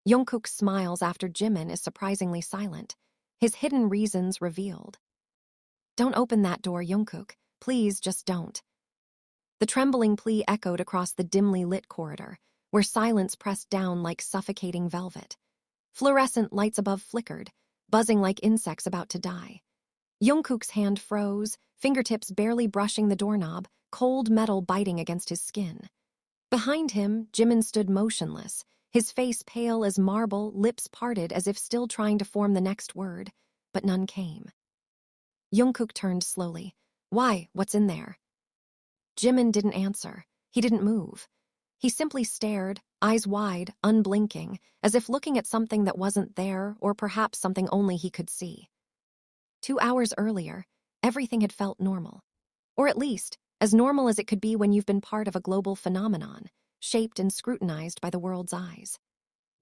Jungkook smiles after Jimin is surprisingly silent, his hidden reasons revealed. Don't open that door, Jungkook. Please, just don't. The trembling plea echoed across the dimly lit corridor, where silence pressed down like suffocating velvet. Fluorescent lights above flickered, buzzing like insects about to die. Jungkook's hand froze, fingertips barely brushing the doorknob, cold metal biting against his skin. Behind him, Jimin stood motionless, his face pale as marble, lips parted as if still trying to form the next word, but none came. Jungkook turned slowly. Why? What's in there? Jimin didn't answer. He didn't move. He simply stared, eyes wide, unblinking, as if looking at something that wasn't there, or perhaps something only he could see. 2 hours earlier, everything had felt normal. Or at least, as normal as it could be when you've been part of a global phenomenon, shaped and scrutinized by the world's eyes.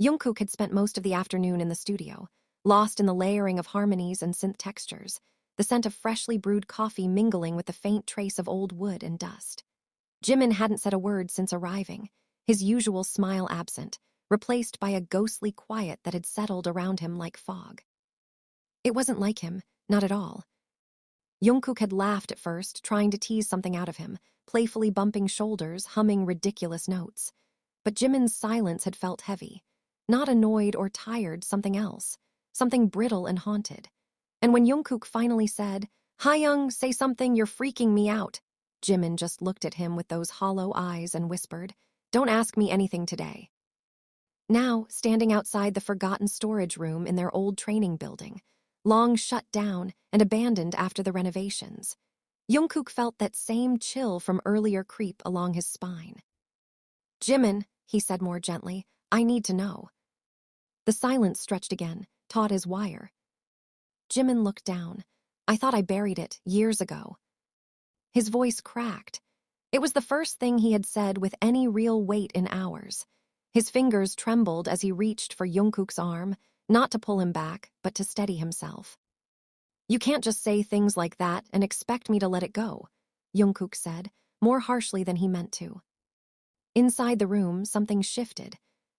Jungkook had spent most of the afternoon in the studio, lost in the layering of harmonies and synth textures, the scent of freshly brewed coffee mingling with the faint trace of old wood and dust. Jimin hadn't said a word since arriving, his usual smile absent, replaced by a ghostly quiet that had settled around him like fog. It wasn't like him, not at all. Jungkook had laughed at first, trying to tease something out of him, playfully bumping shoulders, humming ridiculous notes. But Jimin's silence had felt heavy. Not annoyed or tired, something else. Something brittle and haunted. And when Jungkook finally said, "Taehyung, say something, you're freaking me out," Jimin just looked at him with those hollow eyes and whispered, "Don't ask me anything today." Now, standing outside the forgotten storage room in their old training building, long shut down and abandoned after the renovations, Jungkook felt that same chill from earlier creep along his spine. "Jimin," he said more gently, "I need to know." The silence stretched again, taut as wire. Jimin looked down. "I thought I buried it years ago." His voice cracked. It was the first thing he had said with any real weight in hours. His fingers trembled as he reached for Jungkook's arm, not to pull him back, but to steady himself. "You can't just say things like that and expect me to let it go," Jungkook said, more harshly than he meant to. Inside the room, something shifted.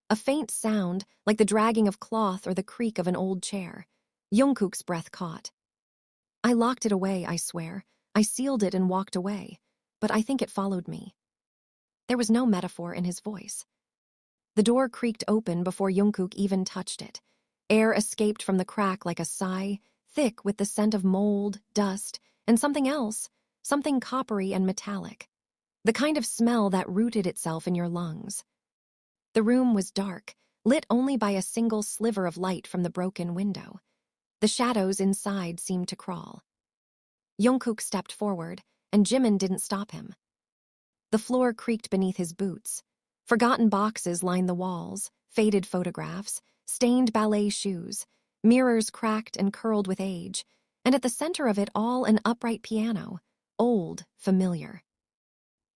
A faint sound, like the dragging of cloth or the creak of an old chair. Jungkook's breath caught. "I locked it away, I swear. I sealed it and walked away. But I think it followed me." There was no metaphor in his voice. The door creaked open before Jungkook even touched it. Air escaped from the crack like a sigh, thick with the scent of mold, dust, and something else, something coppery and metallic. The kind of smell that rooted itself in your lungs. The room was dark, lit only by a single sliver of light from the broken window. The shadows inside seemed to crawl. Jungkook stepped forward, and Jimin didn't stop him. The floor creaked beneath his boots. Forgotten boxes lined the walls, faded photographs, stained ballet shoes, mirrors cracked and curled with age, and at the center of it all an upright piano, old, familiar.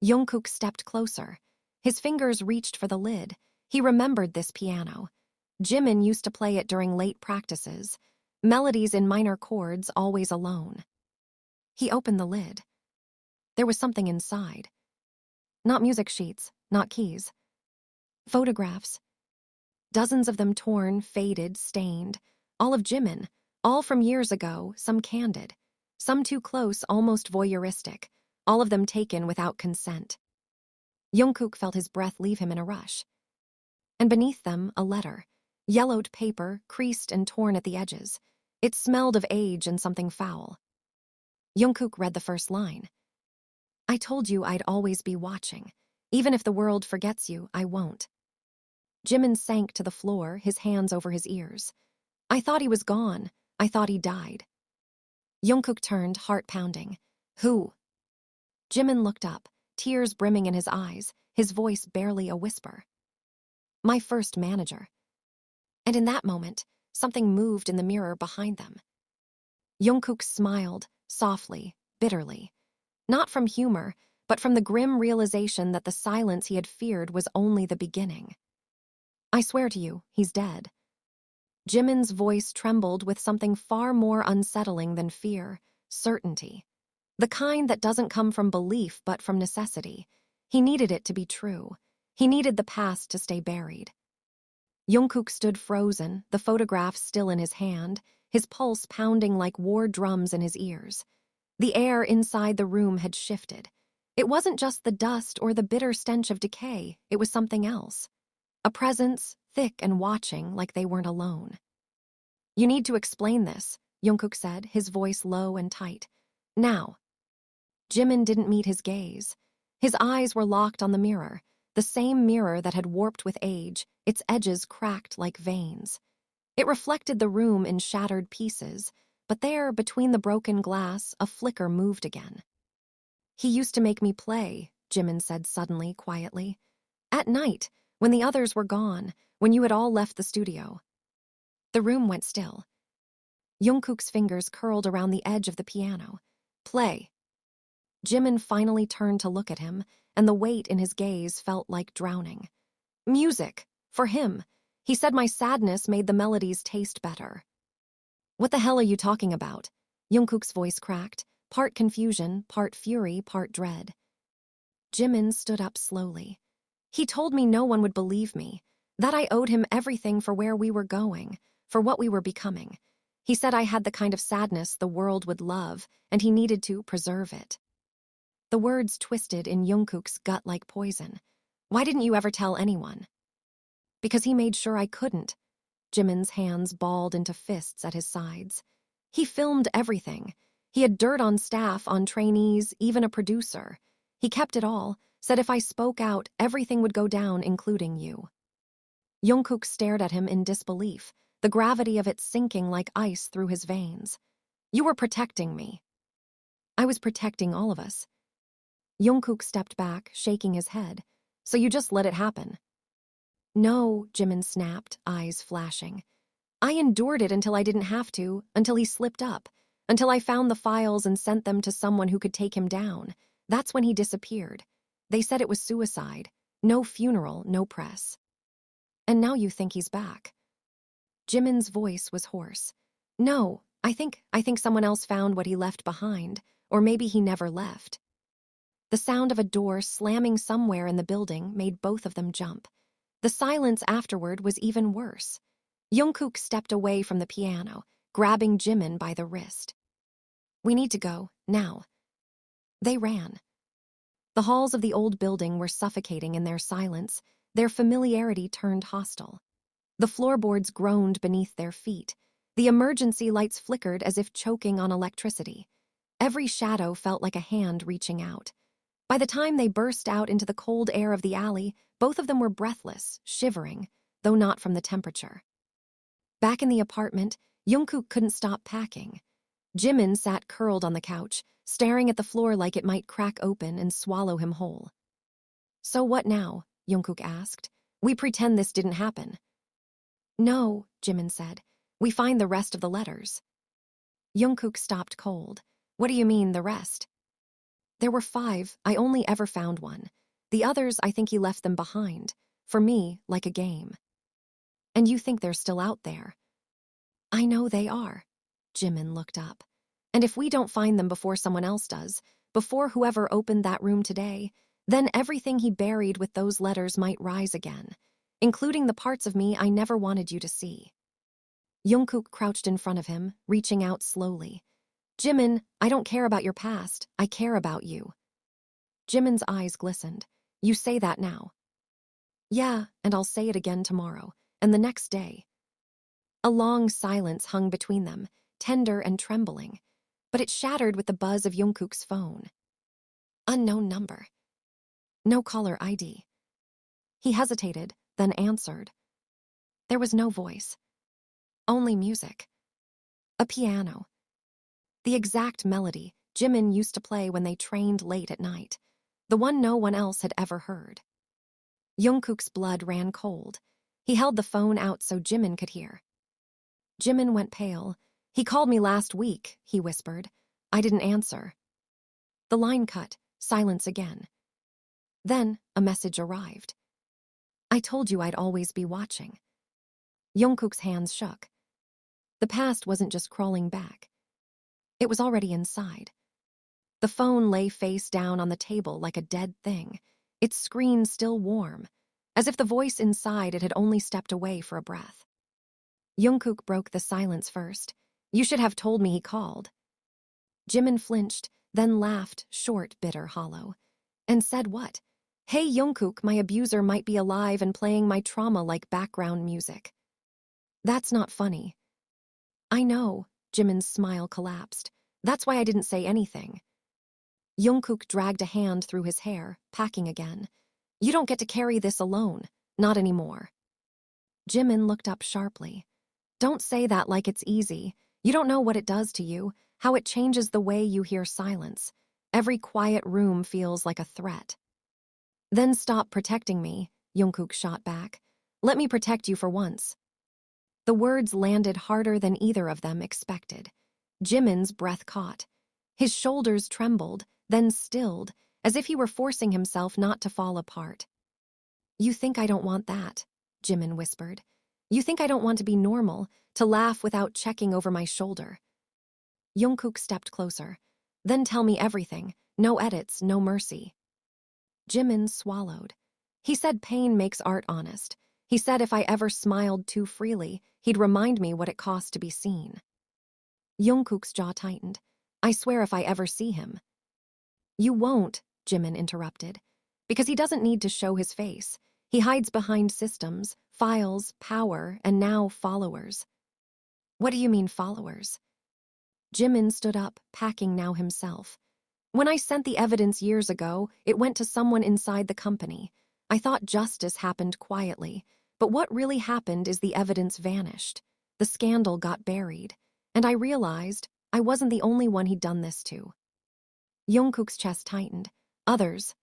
Jungkook stepped closer. His fingers reached for the lid. He remembered this piano. Jimin used to play it during late practices, melodies in minor chords always alone. He opened the lid. There was something inside. Not music sheets, not keys. Photographs. Dozens of them torn, faded, stained. All of Jimin, all from years ago, some candid. Some too close, almost voyeuristic. All of them taken without consent. Jungkook felt his breath leave him in a rush. And beneath them, a letter. Yellowed paper, creased and torn at the edges. It smelled of age and something foul. Jungkook read the first line. "I told you I'd always be watching. Even if the world forgets you, I won't." Jimin sank to the floor, his hands over his ears. "I thought he was gone. I thought he died." Jungkook turned, heart pounding. "Who?" Jimin looked up, tears brimming in his eyes, his voice barely a whisper. "My first manager." And in that moment, something moved in the mirror behind them. Jungkook smiled, softly, bitterly. Not from humor, but from the grim realization that the silence he had feared was only the beginning. "I swear to you, he's dead." Jimin's voice trembled with something far more unsettling than fear, certainty. The kind that doesn't come from belief but from necessity. He needed it to be true. He needed the past to stay buried. Jungkook stood frozen, the photograph still in his hand, his pulse pounding like war drums in his ears. The air inside the room had shifted. It wasn't just the dust or the bitter stench of decay, it was something else. A presence, thick and watching like they weren't alone. "You need to explain this," Jungkook said, his voice low and tight. "Now." Jimin didn't meet his gaze. His eyes were locked on the mirror, the same mirror that had warped with age, its edges cracked like veins. It reflected the room in shattered pieces, but there, between the broken glass, a flicker moved again. "He used to make me play," Jimin said suddenly, quietly. "At night, when the others were gone, when you had all left the studio." The room went still. Jungkook's fingers curled around the edge of the piano. "Play." Jimin finally turned to look at him, and the weight in his gaze felt like drowning. "Music. For him. He said my sadness made the melodies taste better." "What the hell are you talking about?" Jungkook's voice cracked, part confusion, part fury, part dread. Jimin stood up slowly. "He told me no one would believe me, that I owed him everything for where we were going, for what we were becoming. He said I had the kind of sadness the world would love, and he needed to preserve it." The words twisted in Jungkook's gut like poison. "Why didn't you ever tell anyone?" "Because he made sure I couldn't." Jimin's hands balled into fists at his sides. "He filmed everything. He had dirt on staff, on trainees, even a producer. He kept it all, said if I spoke out, everything would go down, including you." Jungkook stared at him in disbelief, the gravity of it sinking like ice through his veins. "You were protecting me." "I was protecting all of us." Jungkook stepped back, shaking his head. "So you just let it happen?" "No," Jimin snapped, eyes flashing. "I endured it until I didn't have to, until he slipped up, until I found the files and sent them to someone who could take him down. That's when he disappeared. They said it was suicide. No funeral, no press. And now you think he's back." Jimin's voice was hoarse. "No, I think someone else found what he left behind, or maybe he never left." The sound of a door slamming somewhere in the building made both of them jump. The silence afterward was even worse. Jungkook stepped away from the piano, grabbing Jimin by the wrist. "We need to go, now." They ran. The halls of the old building were suffocating in their silence, their familiarity turned hostile. The floorboards groaned beneath their feet. The emergency lights flickered as if choking on electricity. Every shadow felt like a hand reaching out. By the time they burst out into the cold air of the alley, both of them were breathless, shivering, though not from the temperature. Back in the apartment, Jungkook couldn't stop packing. Jimin sat curled on the couch, staring at the floor like it might crack open and swallow him whole. "So what now?" Jungkook asked. "We pretend this didn't happen." "No," Jimin said. "We find the rest of the letters." Jungkook stopped cold. "What do you mean, the rest?" "There were 5, I only ever found one. The others, I think he left them behind. For me, like a game." "And you think they're still out there?" "I know they are." Jimin looked up. "And if we don't find them before someone else does, before whoever opened that room today, then everything he buried with those letters might rise again, including the parts of me I never wanted you to see." Jungkook crouched in front of him, reaching out slowly. "Jimin, I don't care about your past, I care about you." Jimin's eyes glistened. "You say that now." "Yeah, and I'll say it again tomorrow, and the next day." A long silence hung between them, tender and trembling, but it shattered with the buzz of Jungkook's phone. Unknown number. No caller ID. He hesitated, then answered. There was no voice. Only music. A piano. The exact melody Jimin used to play when they trained late at night. The one no one else had ever heard. Jungkook's blood ran cold. He held the phone out so Jimin could hear. Jimin went pale. "He called me last week," he whispered. "I didn't answer." The line cut, silence again. Then a message arrived. "I told you I'd always be watching." Jungkook's hands shook. The past wasn't just crawling back. It was already inside. The phone lay face down on the table like a dead thing, its screen still warm, as if the voice inside it had only stepped away for a breath. Jungkook broke the silence first. You should have told me he called. Jimin flinched, then laughed, short, bitter, hollow. And said what? Hey Jungkook, my abuser might be alive and playing my trauma like background music. That's not funny. I know, Jimin's smile collapsed. That's why I didn't say anything. Jungkook dragged a hand through his hair, packing again. You don't get to carry this alone. Not anymore. Jimin looked up sharply. Don't say that like it's easy. You don't know what it does to you, how it changes the way you hear silence. Every quiet room feels like a threat. Then stop protecting me, Jungkook shot back. Let me protect you for once. The words landed harder than either of them expected. Jimin's breath caught. His shoulders trembled, then stilled, as if he were forcing himself not to fall apart. You think I don't want that, Jimin whispered. You think I don't want to be normal, to laugh without checking over my shoulder. Jungkook stepped closer. Then tell me everything. No edits, no mercy. Jimin swallowed. He said pain makes art honest. He said if I ever smiled too freely, he'd remind me what it cost to be seen. Jungkook's jaw tightened. I swear if I ever see him. You won't, Jimin interrupted. Because he doesn't need to show his face. He hides behind systems, files, power, and now followers. What do you mean followers? Jimin stood up, packing now himself. When I sent the evidence years ago, it went to someone inside the company. I thought justice happened quietly, but what really happened is the evidence vanished. The scandal got buried, and I realized I wasn't the only one he'd done this to. Jungkook's chest tightened. Others.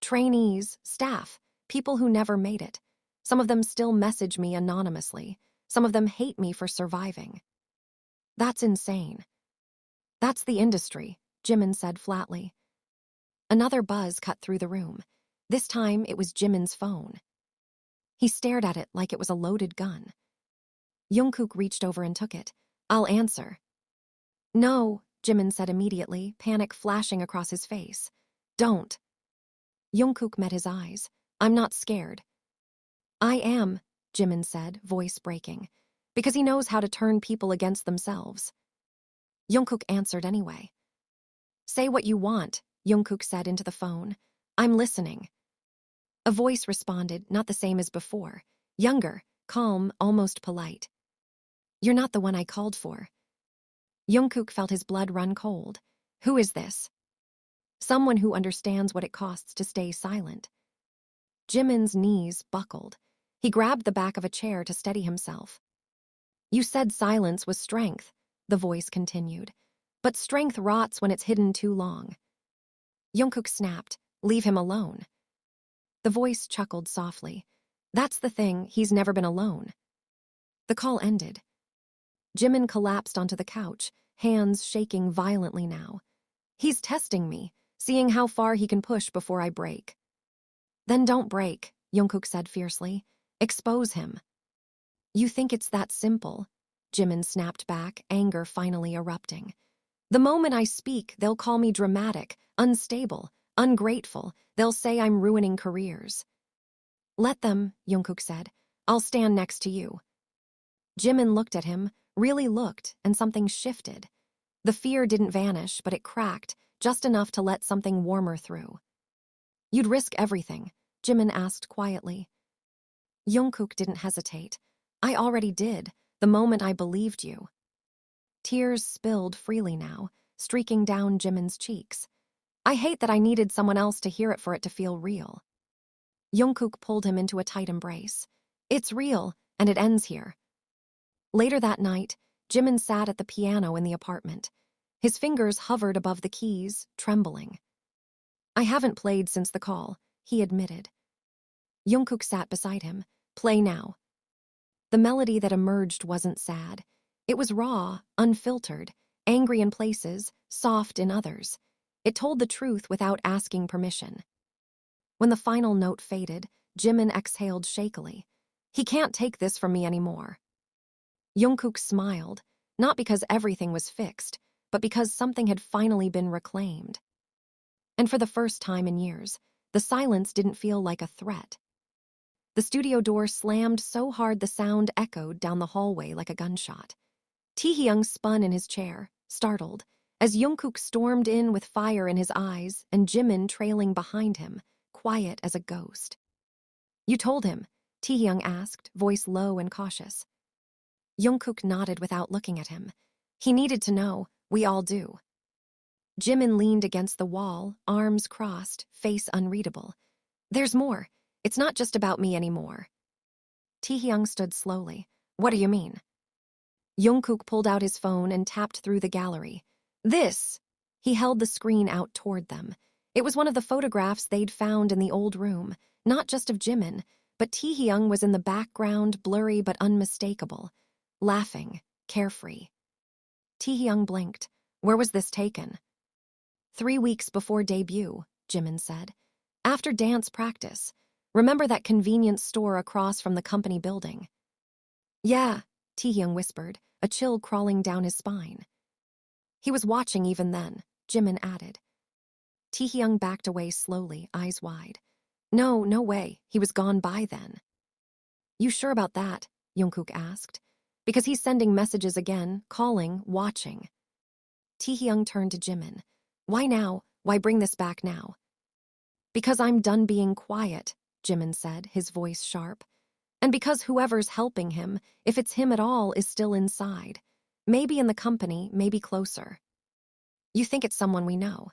Trainees, staff, people who never made it. Some of them still message me anonymously. Some of them hate me for surviving. That's insane. That's the industry, Jimin said flatly. Another buzz cut through the room. This time it was Jimin's phone. He stared at it like it was a loaded gun. Jungkook reached over and took it. I'll answer. No, Jimin said immediately, panic flashing across his face. Don't. Jungkook met his eyes. I'm not scared. I am, Jimin said, voice breaking, because he knows how to turn people against themselves. Jungkook answered anyway. Say what you want, Jungkook said into the phone. I'm listening. A voice responded, not the same as before. Younger, calm, almost polite. You're not the one I called for. Jungkook felt his blood run cold. Who is this? Someone who understands what it costs to stay silent. Jimin's knees buckled. He grabbed the back of a chair to steady himself. You said silence was strength, the voice continued. But strength rots when it's hidden too long. Jungkook snapped, leave him alone. The voice chuckled softly. That's the thing, he's never been alone. The call ended. Jimin collapsed onto the couch, hands shaking violently now. He's testing me, seeing how far he can push before I break. Then don't break, Jungkook said fiercely. Expose him. You think it's that simple? Jimin snapped back, anger finally erupting. The moment I speak, they'll call me dramatic, unstable, ungrateful. They'll say I'm ruining careers. Let them, Jungkook said. I'll stand next to you. Jimin looked at him, really looked, and something shifted. The fear didn't vanish, but it cracked, just enough to let something warmer through. You'd risk everything, Jimin asked quietly. Jungkook didn't hesitate. I already did, the moment I believed you. Tears spilled freely now, streaking down Jimin's cheeks. I hate that I needed someone else to hear it for it to feel real. Jungkook pulled him into a tight embrace. It's real, and it ends here. Later that night, Jimin sat at the piano in the apartment. His fingers hovered above the keys, trembling. I haven't played since the call, he admitted. Jungkook sat beside him. Play now. The melody that emerged wasn't sad. It was raw, unfiltered, angry in places, soft in others. It told the truth without asking permission. When the final note faded, Jimin exhaled shakily. He can't take this from me anymore. Jungkook smiled, not because everything was fixed, but because something had finally been reclaimed. And for the first time in years, the silence didn't feel like a threat. The studio door slammed so hard the sound echoed down the hallway like a gunshot. Taehyung spun in his chair, startled, as Jungkook stormed in with fire in his eyes and Jimin trailing behind him, quiet as a ghost. "You told him?" Taehyung asked, voice low and cautious. Jungkook nodded without looking at him. He needed to know. We all do. Jimin leaned against the wall, arms crossed, face unreadable. "There's more. It's not just about me anymore." Taehyung stood slowly. "What do you mean?" Jungkook pulled out his phone and tapped through the gallery. "This!" He held the screen out toward them. It was one of the photographs they'd found in the old room, not just of Jimin, but Taehyung was in the background, blurry but unmistakable, laughing, carefree. Taehyung blinked. "Where was this taken?" 3 weeks before debut, Jimin said. "After dance practice. Remember that convenience store across from the company building?" "Yeah," Taehyung whispered, a chill crawling down his spine. "He was watching even then," Jimin added. Taehyung backed away slowly, eyes wide. No way, he was gone by then." "You sure about that?" Jungkook asked. "Because he's sending messages again, calling, watching." Taehyung turned to Jimin. "Why now? Why bring this back now?" "Because I'm done being quiet," Jimin said, his voice sharp. "And because whoever's helping him, if it's him at all, is still inside. Maybe in the company, maybe closer." "You think it's someone we know?"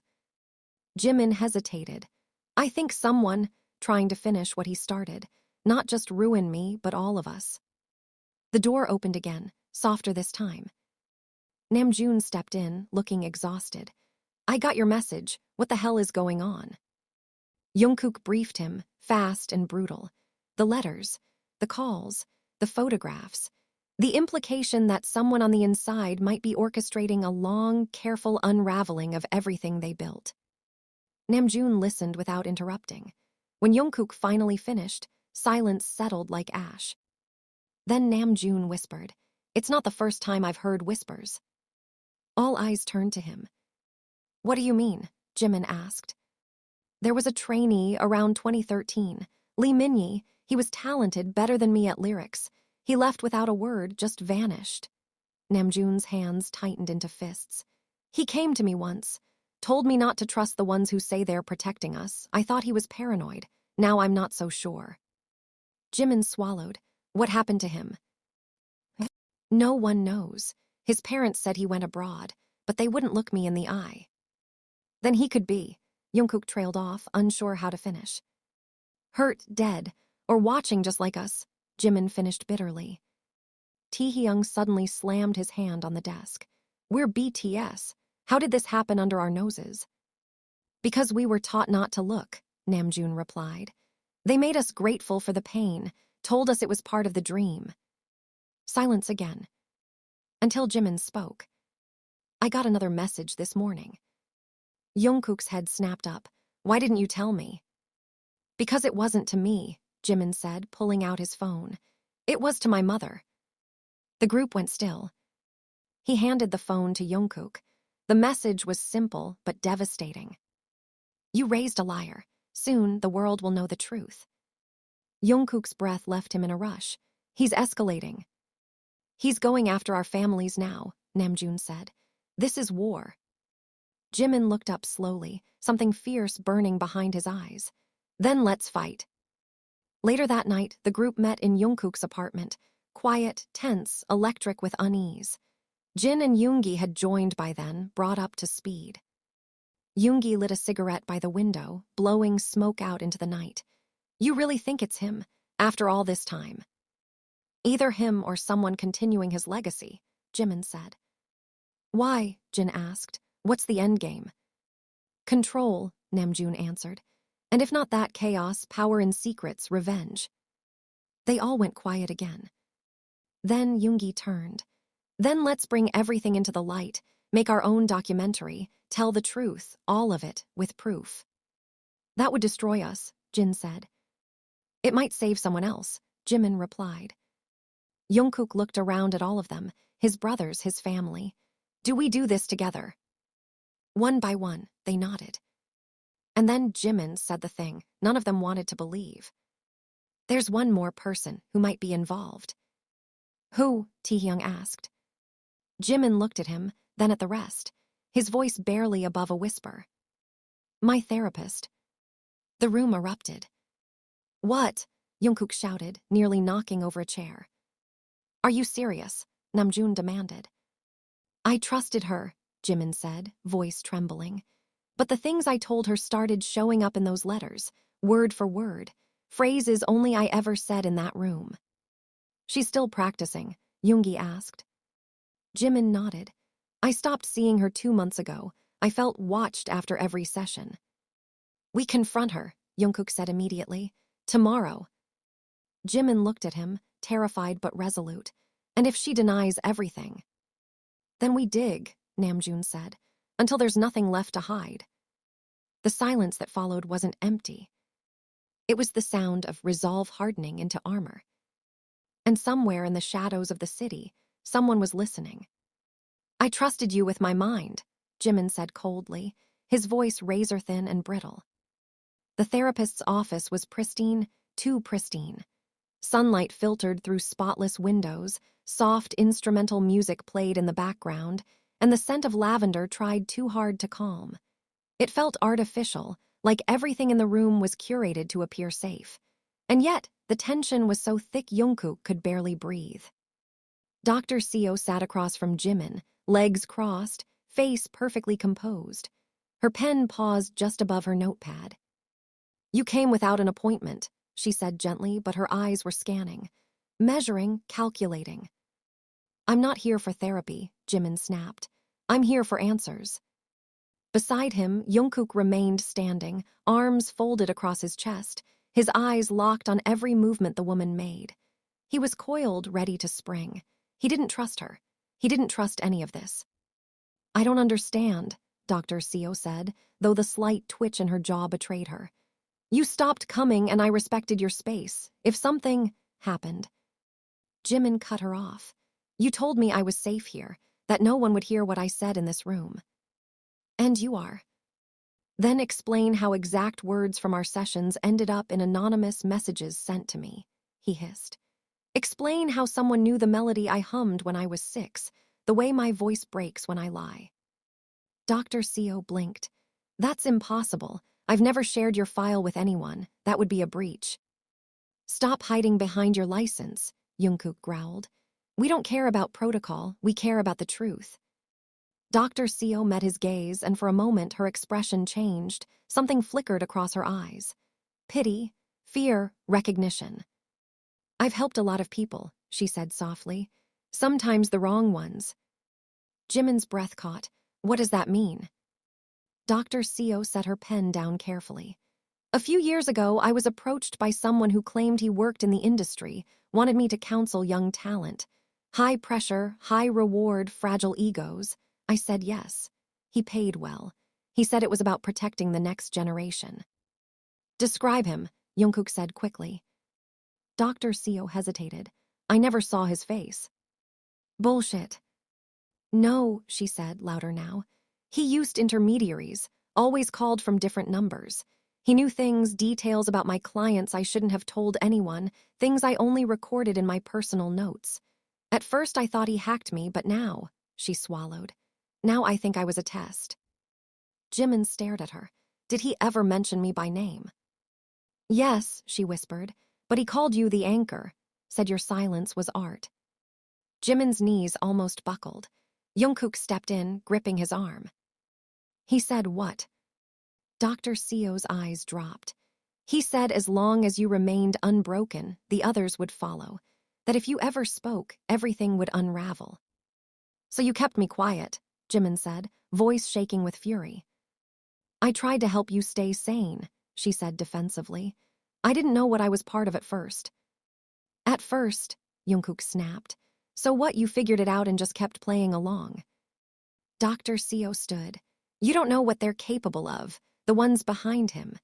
Jimin hesitated. "I think someone," trying to finish what he started, "not just ruin me, but all of us." The door opened again, softer this time. Namjoon stepped in, looking exhausted. "I got your message. What the hell is going on?" Jungkook briefed him, fast and brutal. The letters, the calls, the photographs, the implication that someone on the inside might be orchestrating a long, careful unraveling of everything they built. Namjoon listened without interrupting. When Jungkook finally finished, silence settled like ash. Then Namjoon whispered, "It's not the first time I've heard whispers." All eyes turned to him. "What do you mean?" Jimin asked. "There was a trainee around 2013, Lee Minyi. He was talented, better than me at lyrics. He left without a word, just vanished." Namjoon's hands tightened into fists. "He came to me once, told me not to trust the ones who say they're protecting us. I thought he was paranoid. Now I'm not so sure." Jimin swallowed. "What happened to him?" "No one knows. His parents said he went abroad, but they wouldn't look me in the eye." "Then he could be." Jungkook trailed off, unsure how to finish. "Hurt, dead, or watching just like us," Jimin finished bitterly. Taehyung suddenly slammed his hand on the desk. "We're BTS. How did this happen under our noses?" "Because we were taught not to look," Namjoon replied. "They made us grateful for the pain, told us it was part of the dream." Silence again. Until Jimin spoke. "I got another message this morning." Jungkook's head snapped up. "Why didn't you tell me?" "Because it wasn't to me," Jimin said, pulling out his phone. "It was to my mother." The group went still. He handed the phone to Jungkook. The message was simple but devastating. "You raised a liar. Soon the world will know the truth." Jungkook's breath left him in a rush. "He's escalating." "He's going after our families now," Namjoon said. "This is war." Jimin looked up slowly, something fierce burning behind his eyes. "Then let's fight." Later that night, the group met in Jungkook's apartment, quiet, tense, electric with unease. Jin and Yoongi had joined by then, brought up to speed. Yoongi lit a cigarette by the window, blowing smoke out into the night. "You really think it's him, after all this time?" "Either him or someone continuing his legacy," Jimin said. "Why?" Jin asked. "What's the endgame?" "Control," Namjoon answered. "And if not that, chaos, power and secrets, revenge." They all went quiet again. Then Yoongi turned. "Then let's bring everything into the light, make our own documentary, tell the truth, all of it, with proof." "That would destroy us," Jin said. "It might save someone else," Jimin replied. Jungkook looked around at all of them, his brothers, his family. "Do we do this together?" One by one, they nodded. And then Jimin said the thing none of them wanted to believe. There's one more person who might be involved. Who? Taehyung asked. Jimin looked at him, then at the rest, his voice barely above a whisper. My therapist. The room erupted. What? Jungkook shouted, nearly knocking over a chair. Are you serious? Namjoon demanded. I trusted her, Jimin said, voice trembling. But the things I told her started showing up in those letters, word for word, phrases only I ever said in that room. She's still practicing, Yoongi asked. Jimin nodded. I stopped seeing her 2 months ago. I felt watched after every session. We confront her, Jungkook said immediately. Tomorrow. Jimin looked at him, terrified but resolute. And if she denies everything? Then we dig, Namjoon said, until there's nothing left to hide. The silence that followed wasn't empty. It was the sound of resolve hardening into armor. And somewhere in the shadows of the city, someone was listening. I trusted you with my mind, Jimin said coldly, his voice razor-thin and brittle. The therapist's office was pristine, too pristine. Sunlight filtered through spotless windows, soft instrumental music played in the background, and the scent of lavender tried too hard to calm. It felt artificial, like everything in the room was curated to appear safe. And yet, the tension was so thick Jungkook could barely breathe. Dr. Seo sat across from Jimin, legs crossed, face perfectly composed. Her pen paused just above her notepad. You came without an appointment, she said gently, but her eyes were scanning, measuring, calculating. I'm not here for therapy, Jimin snapped. I'm here for answers. Beside him, Jungkook remained standing, arms folded across his chest, his eyes locked on every movement the woman made. He was coiled, ready to spring. He didn't trust her. He didn't trust any of this. I don't understand, Dr. Seo said, though the slight twitch in her jaw betrayed her. You stopped coming and I respected your space. If something happened. Jimin cut her off. You told me I was safe here, that no one would hear what I said in this room. And you are. Then explain how exact words from our sessions ended up in anonymous messages sent to me, he hissed. Explain how someone knew the melody I hummed when I was 6, the way my voice breaks when I lie. Dr. Seo blinked. That's impossible. I've never shared your file with anyone. That would be a breach. Stop hiding behind your license, Jungkook growled. We don't care about protocol, we care about the truth. Dr. Seo met his gaze, and for a moment her expression changed. Something flickered across her eyes. Pity, fear, recognition. I've helped a lot of people, she said softly. Sometimes the wrong ones. Jimin's breath caught. What does that mean? Dr. Seo set her pen down carefully. A few years ago, I was approached by someone who claimed he worked in the industry, wanted me to counsel young talent. High pressure, high reward, fragile egos. I said yes. He paid well. He said it was about protecting the next generation. Describe him, Jungkook said quickly. Dr. Seo hesitated. I never saw his face. Bullshit. No, she said, louder now. He used intermediaries, always called from different numbers. He knew things, details about my clients I shouldn't have told anyone, things I only recorded in my personal notes. At first I thought he hacked me, but now, she swallowed. Now I think I was a test. Jimin stared at her. Did he ever mention me by name? Yes, she whispered, but he called you the anchor, said your silence was art. Jimin's knees almost buckled. Jungkook stepped in, gripping his arm. He said what? Dr. Seo's eyes dropped. He said as long as you remained unbroken, the others would follow. That if you ever spoke, everything would unravel. So you kept me quiet, Jimin said, voice shaking with fury. I tried to help you stay sane, she said defensively. I didn't know what I was part of at first. At first, Jungkook snapped. So what, you figured it out and just kept playing along? Dr. Seo stood. You don't know what they're capable of, the ones behind him.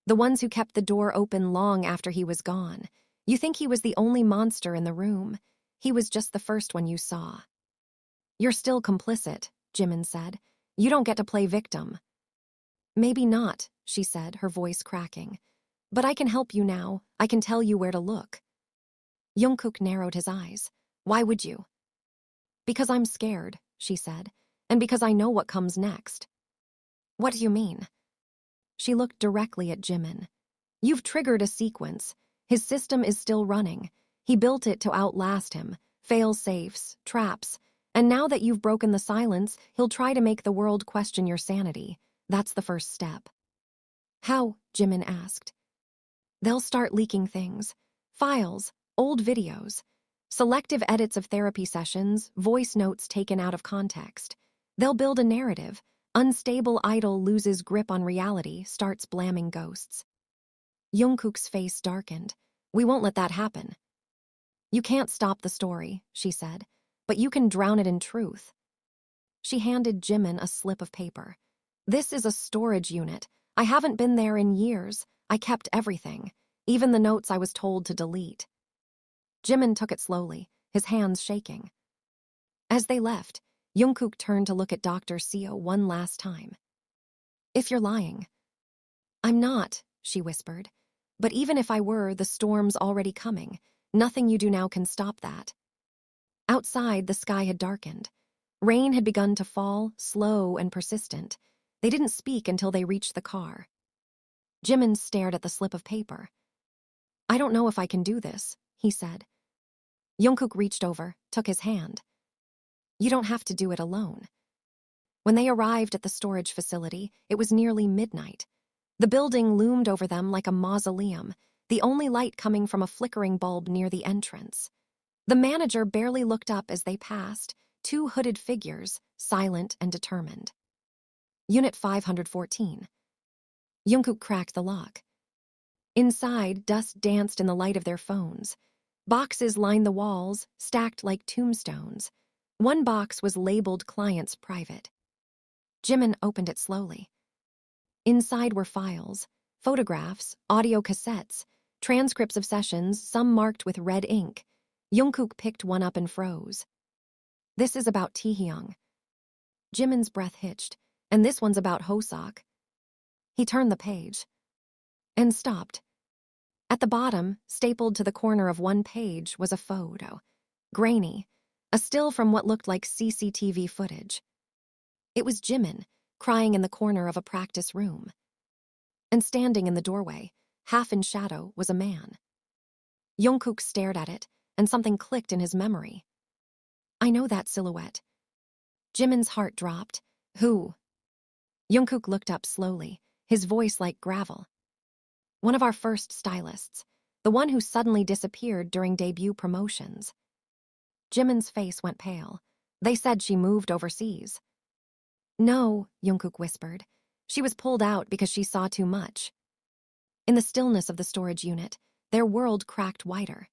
The ones who kept the door open long after he was gone. You think he was the only monster in the room. He was just the first one you saw. You're still complicit, Jimin said. You don't get to play victim. Maybe not, she said, her voice cracking. But I can help you now. I can tell you where to look. Jungkook narrowed his eyes. Why would you? Because I'm scared, she said, and because I know what comes next. What do you mean? She looked directly at Jimin. You've triggered a sequence. His system is still running. He built it to outlast him. Fail-safes, traps. And now that you've broken the silence, he'll try to make the world question your sanity. That's the first step. How? Jimin asked. They'll start leaking things. Files, old videos, selective edits of therapy sessions, voice notes taken out of context. They'll build a narrative. Unstable idol loses grip on reality, starts blaming ghosts. Jungkook's face darkened. We won't let that happen. You can't stop the story, she said, but you can drown it in truth. She handed Jimin a slip of paper. This is a storage unit. I haven't been there in years. I kept everything, even the notes I was told to delete. Jimin took it slowly, his hands shaking. As they left, Jungkook turned to look at Dr. Seo one last time. If you're lying. I'm not, she whispered. But even if I were, the storm's already coming. Nothing you do now can stop that. Outside, the sky had darkened. Rain had begun to fall, slow and persistent. They didn't speak until they reached the car. Jimin stared at the slip of paper. I don't know if I can do this, he said. Jungkook reached over, took his hand. You don't have to do it alone. When they arrived at the storage facility, it was nearly midnight. The building loomed over them like a mausoleum, the only light coming from a flickering bulb near the entrance. The manager barely looked up as they passed, two hooded figures, silent and determined. Unit 514. Jungkook cracked the lock. Inside, dust danced in the light of their phones. Boxes lined the walls, stacked like tombstones. One box was labeled Clients Private. Jimin opened it slowly. Inside were files, photographs, audio cassettes, transcripts of sessions, some marked with red ink. Jungkook picked one up and froze. This is about Taehyung. Jimin's breath hitched. And this one's about Hoseok. He turned the page. And stopped. At the bottom, stapled to the corner of one page, was a photo. Grainy. A still from what looked like CCTV footage. It was Jimin, crying in the corner of a practice room. And standing in the doorway, half in shadow, was a man. Jungkook stared at it, and something clicked in his memory. I know that silhouette. Jimin's heart dropped. Who? Jungkook looked up slowly, his voice like gravel. One of our first stylists, the one who suddenly disappeared during debut promotions. Jimin's face went pale. They said she moved overseas. No, Jungkook whispered. She was pulled out because she saw too much. In the stillness of the storage unit, their world cracked wider.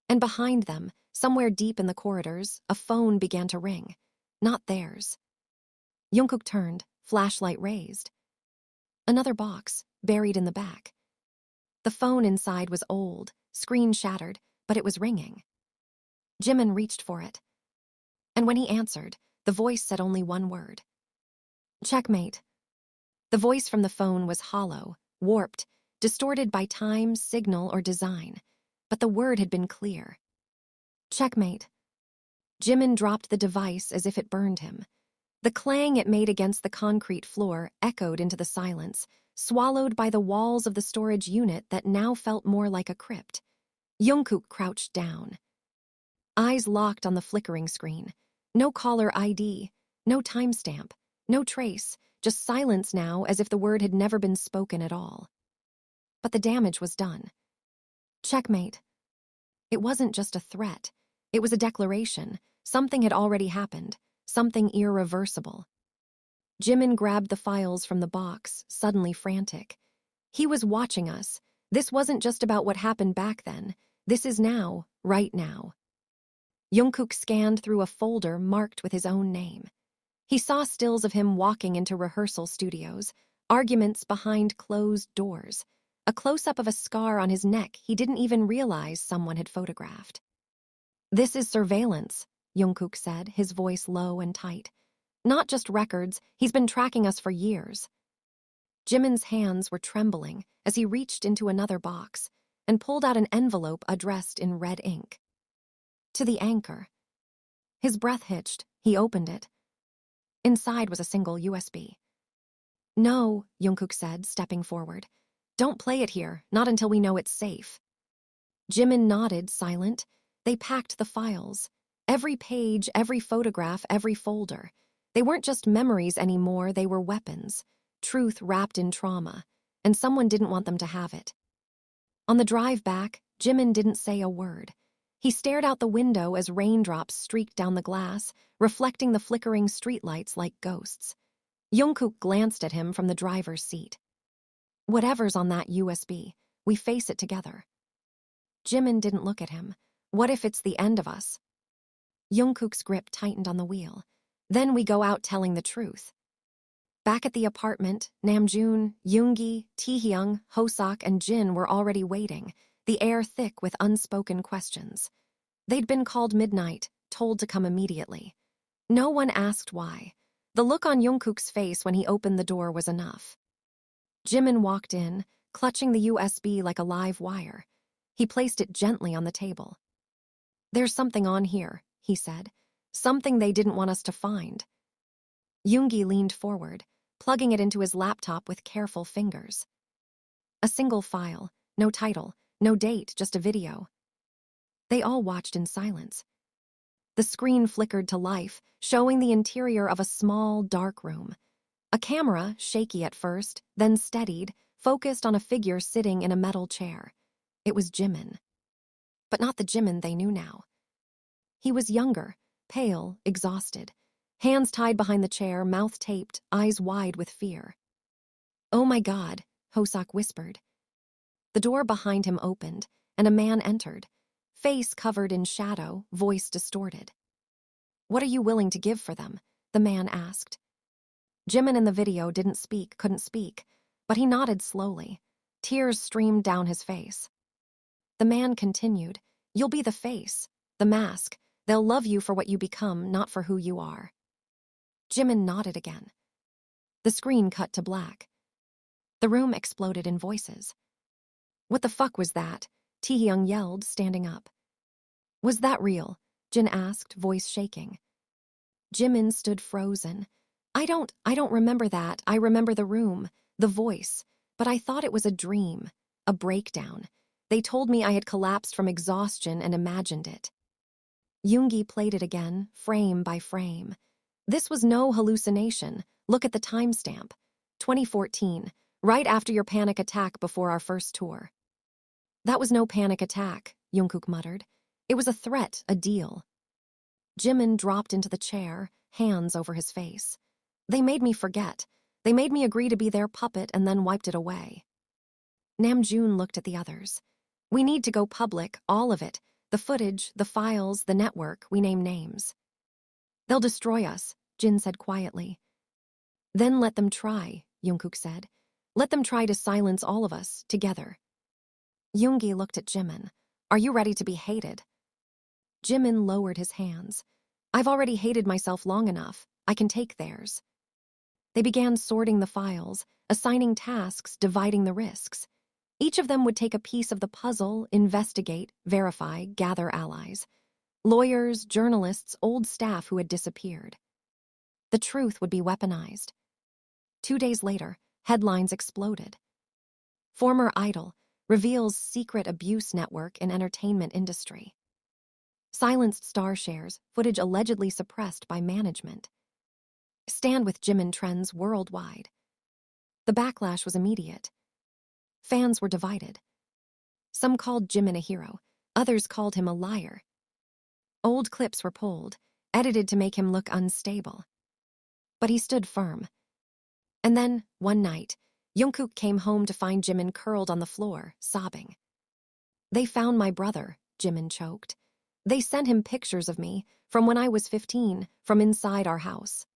And behind them, somewhere deep in the corridors, a phone began to ring. Not theirs. Jungkook turned, flashlight raised. Another box, buried in the back. The phone inside was old, screen shattered, but it was ringing. Jimin reached for it. And when he answered, the voice said only one word. Checkmate. The voice from the phone was hollow, warped, distorted by time, signal, or design, but the word had been clear. Checkmate. Jimin dropped the device as if it burned him. The clang it made against the concrete floor echoed into the silence, swallowed by the walls of the storage unit that now felt more like a crypt. Jungkook crouched down. Eyes locked on the flickering screen. No caller ID, no timestamp, no trace, just silence now as if the word had never been spoken at all. But the damage was done. Checkmate. It wasn't just a threat. It was a declaration. Something had already happened. Something irreversible. Jimin grabbed the files from the box, suddenly frantic. He was watching us. This wasn't just about what happened back then. This is now, right now. Jungkook scanned through a folder marked with his own name. He saw stills of him walking into rehearsal studios, arguments behind closed doors, a close-up of a scar on his neck he didn't even realize someone had photographed. This is surveillance, Jungkook said, his voice low and tight. Not just records, he's been tracking us for years. Jimin's hands were trembling as he reached into another box and pulled out an envelope addressed in red ink. To the anchor. His breath hitched. He opened it. Inside was a single USB. "No," Jungkook said, stepping forward. "Don't play it here, not until we know it's safe." Jimin nodded, silent. They packed the files. Every page, every photograph, every folder. They weren't just memories anymore, they were weapons. Truth wrapped in trauma. And someone didn't want them to have it. On the drive back, Jimin didn't say a word. He stared out the window as raindrops streaked down the glass, reflecting the flickering streetlights like ghosts. Jungkook glanced at him from the driver's seat. "Whatever's on that USB, we face it together." Jimin didn't look at him. "What if it's the end of us?" Jungkook's grip tightened on the wheel. "Then we go out telling the truth." Back at the apartment, Namjoon, Yoongi, Taehyung, Hoseok, and Jin were already waiting, the air thick with unspoken questions. They'd been called midnight, told to come immediately. No one asked why. The look on Jungkook's face when he opened the door was enough. Jimin walked in, clutching the USB like a live wire. He placed it gently on the table. "There's something on here," he said. "Something they didn't want us to find." Yoongi leaned forward, plugging it into his laptop with careful fingers. A single file, no title, no date, just a video. They all watched in silence. The screen flickered to life, showing the interior of a small, dark room. A camera, shaky at first, then steadied, focused on a figure sitting in a metal chair. It was Jimin. But not the Jimin they knew now. He was younger, pale, exhausted. Hands tied behind the chair, mouth taped, eyes wide with fear. "Oh my God," Hoseok whispered. The door behind him opened, and a man entered, face covered in shadow, voice distorted. "What are you willing to give for them?" the man asked. Jimin in the video couldn't speak, but he nodded slowly. Tears streamed down his face. The man continued, "You'll be the face, the mask. They'll love you for what you become, not for who you are." Jimin nodded again. The screen cut to black. The room exploded in voices. "What the fuck was that?" Taehyung yelled, standing up. "Was that real?" Jin asked, voice shaking. Jimin stood frozen. I don't remember that. I remember the room, the voice, but I thought it was a dream, a breakdown. They told me I had collapsed from exhaustion and imagined it." Yoongi played it again, frame by frame. "This was no hallucination. Look at the timestamp. 2014, right after your panic attack before our first tour." "That was no panic attack," Jungkook muttered. "It was a threat, a deal." Jimin dropped into the chair, hands over his face. "They made me forget. They made me agree to be their puppet and then wiped it away." Namjoon looked at the others. "We need to go public, all of it. The footage, the files, the network, we name names." "They'll destroy us," Jin said quietly. "Then let them try," Jungkook said. "Let them try to silence all of us, together." Yoongi looked at Jimin. "Are you ready to be hated?" Jimin lowered his hands. "I've already hated myself long enough. I can take theirs." They began sorting the files, assigning tasks, dividing the risks. Each of them would take a piece of the puzzle, investigate, verify, gather allies. Lawyers, journalists, old staff who had disappeared. The truth would be weaponized. 2 days later, headlines exploded. "Former idol reveals secret abuse network in entertainment industry." Silenced star shares, footage allegedly suppressed by management. Stand with Jimin trends worldwide. The backlash was immediate. Fans were divided. Some called Jimin a hero, others called him a liar. Old clips were pulled, edited to make him look unstable. But he stood firm. And then, one night, Jungkook came home to find Jimin curled on the floor, sobbing. "They found my brother," Jimin choked. "They sent him pictures of me, from when I was 15, from inside our house."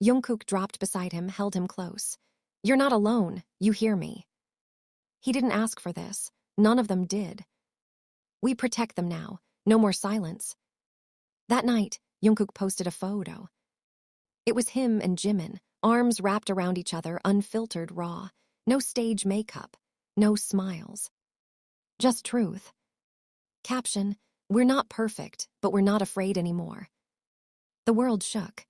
Jungkook dropped beside him, held him close. "You're not alone, you hear me." He didn't ask for this. None of them did. "We protect them now. No more silence." That night, Jungkook posted a photo. It was him and Jimin, arms wrapped around each other, unfiltered, raw. No stage makeup, no smiles. Just truth. Caption, "We're not perfect, but we're not afraid anymore." The world shook.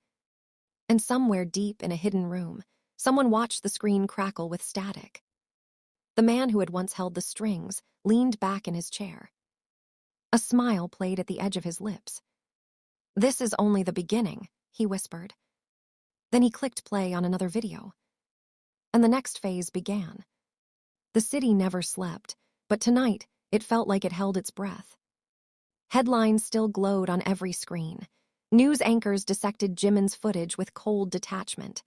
And somewhere deep in a hidden room, someone watched the screen crackle with static. The man who had once held the strings leaned back in his chair. A smile played at the edge of his lips. "This is only the beginning," he whispered. Then he clicked play on another video. And the next phase began. The city never slept, but tonight it felt like it held its breath. Headlines still glowed on every screen. News anchors dissected Jimin's footage with cold detachment.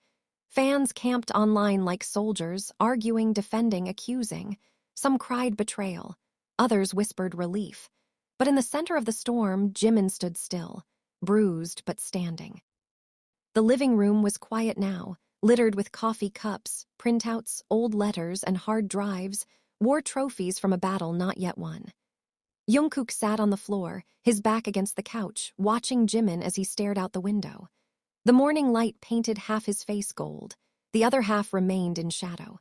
Fans camped online like soldiers, arguing, defending, accusing. Some cried betrayal. Others whispered relief. But in the center of the storm, Jimin stood still, bruised but standing. The living room was quiet now, littered with coffee cups, printouts, old letters, and hard drives, war trophies from a battle not yet won. Jungkook sat on the floor, his back against the couch, watching Jimin as he stared out the window. The morning light painted half his face gold. The other half remained in shadow.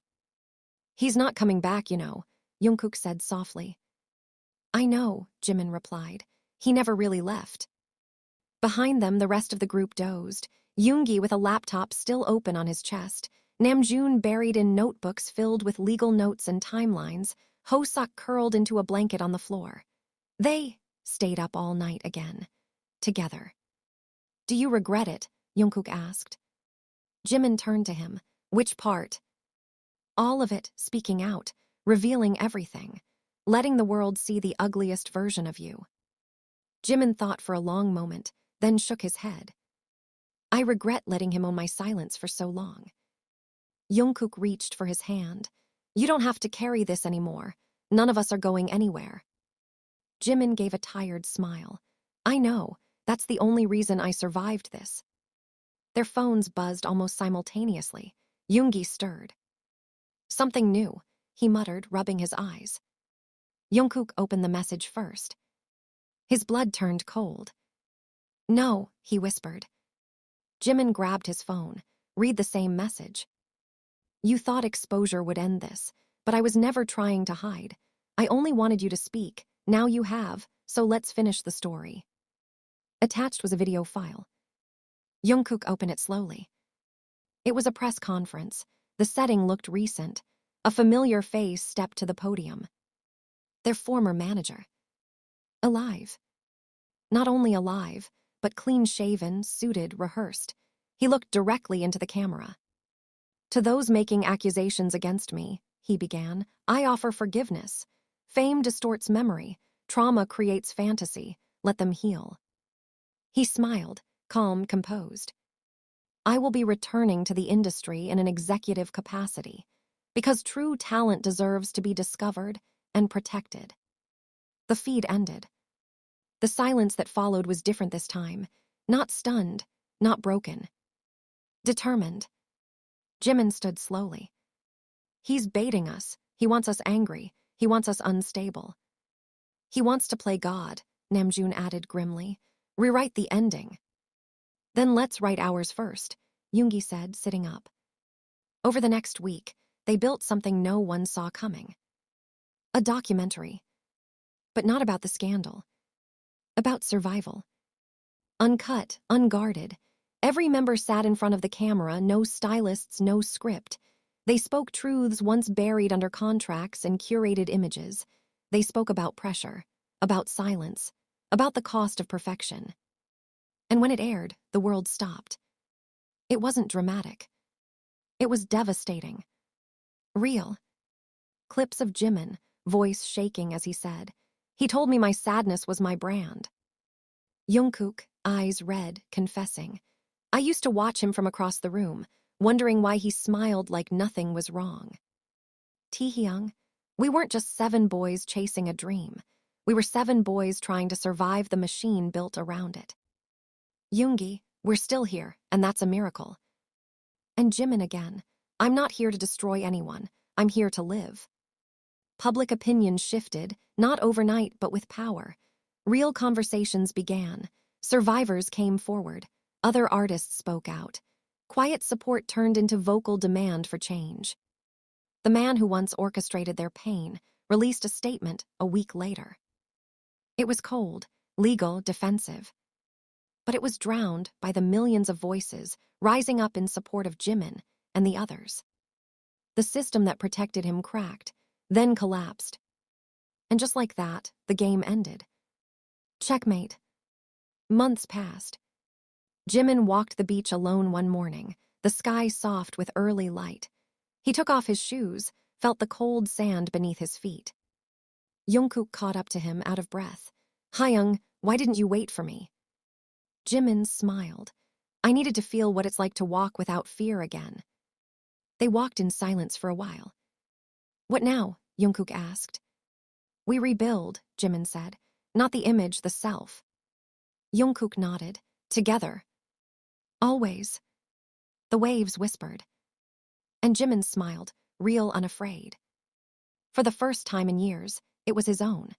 "He's not coming back, you know," Jungkook said softly. "I know," Jimin replied. "He never really left." Behind them, the rest of the group dozed. Yoongi with a laptop still open on his chest, Namjoon buried in notebooks filled with legal notes and timelines, Hoseok curled into a blanket on the floor. They stayed up all night again, together. "Do you regret it?" Jungkook asked. Jimin turned to him. "Which part?" "All of it," speaking out, revealing everything, letting the world see the ugliest version of you. Jimin thought for a long moment, then shook his head. "I regret letting him own my silence for so long." Jungkook reached for his hand. "You don't have to carry this anymore. None of us are going anywhere." Jimin gave a tired smile. "I know. That's the only reason I survived this." Their phones buzzed almost simultaneously. Yoongi stirred. "Something new," he muttered, rubbing his eyes. Jungkook opened the message first. His blood turned cold. "No," he whispered. Jimin grabbed his phone. "Read the same message. You thought exposure would end this, but I was never trying to hide. I only wanted you to speak. Now you have, so let's finish the story." Attached was a video file. Jungkook opened it slowly. It was a press conference. The setting looked recent. A familiar face stepped to the podium. Their former manager. Alive. Not only alive, but clean-shaven, suited, rehearsed. He looked directly into the camera. "To those making accusations against me," he began, "I offer forgiveness. Fame distorts memory. Trauma creates fantasy. Let them heal." He smiled, calm, composed. "I will be returning to the industry in an executive capacity, because true talent deserves to be discovered and protected." The feed ended. The silence that followed was different this time. Not stunned, not broken. Determined. Jimin stood slowly. "He's baiting us. He wants us angry. He wants us unstable. He wants to play God," Namjoon added grimly. "Rewrite the ending." "Then let's write ours first," Yoongi said, sitting up. Over the next week, they built something no one saw coming. A documentary. But not about the scandal. About survival. Uncut, unguarded. Every member sat in front of the camera, no stylists, no script. They spoke truths once buried under contracts and curated images. They spoke about pressure, about silence, about the cost of perfection. And when it aired, the world stopped. It wasn't dramatic. It was devastating. Real. Clips of Jimin, voice shaking as he said, "He told me my sadness was my brand." Jungkook, eyes red, confessing, "I used to watch him from across the room, wondering why he smiled like nothing was wrong." Taehyung, "We weren't just 7 boys chasing a dream. We were 7 boys trying to survive the machine built around it." Yoongi, "We're still here, and that's a miracle." And Jimin again, "I'm not here to destroy anyone. I'm here to live." Public opinion shifted, not overnight but with power. Real conversations began. Survivors came forward. Other artists spoke out. Quiet support turned into vocal demand for change. The man who once orchestrated their pain released a statement a week later. It was cold, legal, defensive. But it was drowned by the millions of voices rising up in support of Jimin and the others. The system that protected him cracked, then collapsed. And just like that, the game ended. Checkmate. Months passed. Jimin walked the beach alone one morning, the sky soft with early light. He took off his shoes, felt the cold sand beneath his feet. Jungkook caught up to him out of breath. "Taehyung, why didn't you wait for me?" Jimin smiled. "I needed to feel what it's like to walk without fear again." They walked in silence for a while. "What now?" Jungkook asked. "We rebuild," Jimin said. "Not the image, the self." Jungkook nodded. "Together." "Always." The waves whispered. And Jimin smiled, real unafraid. For the first time in years, it was his own.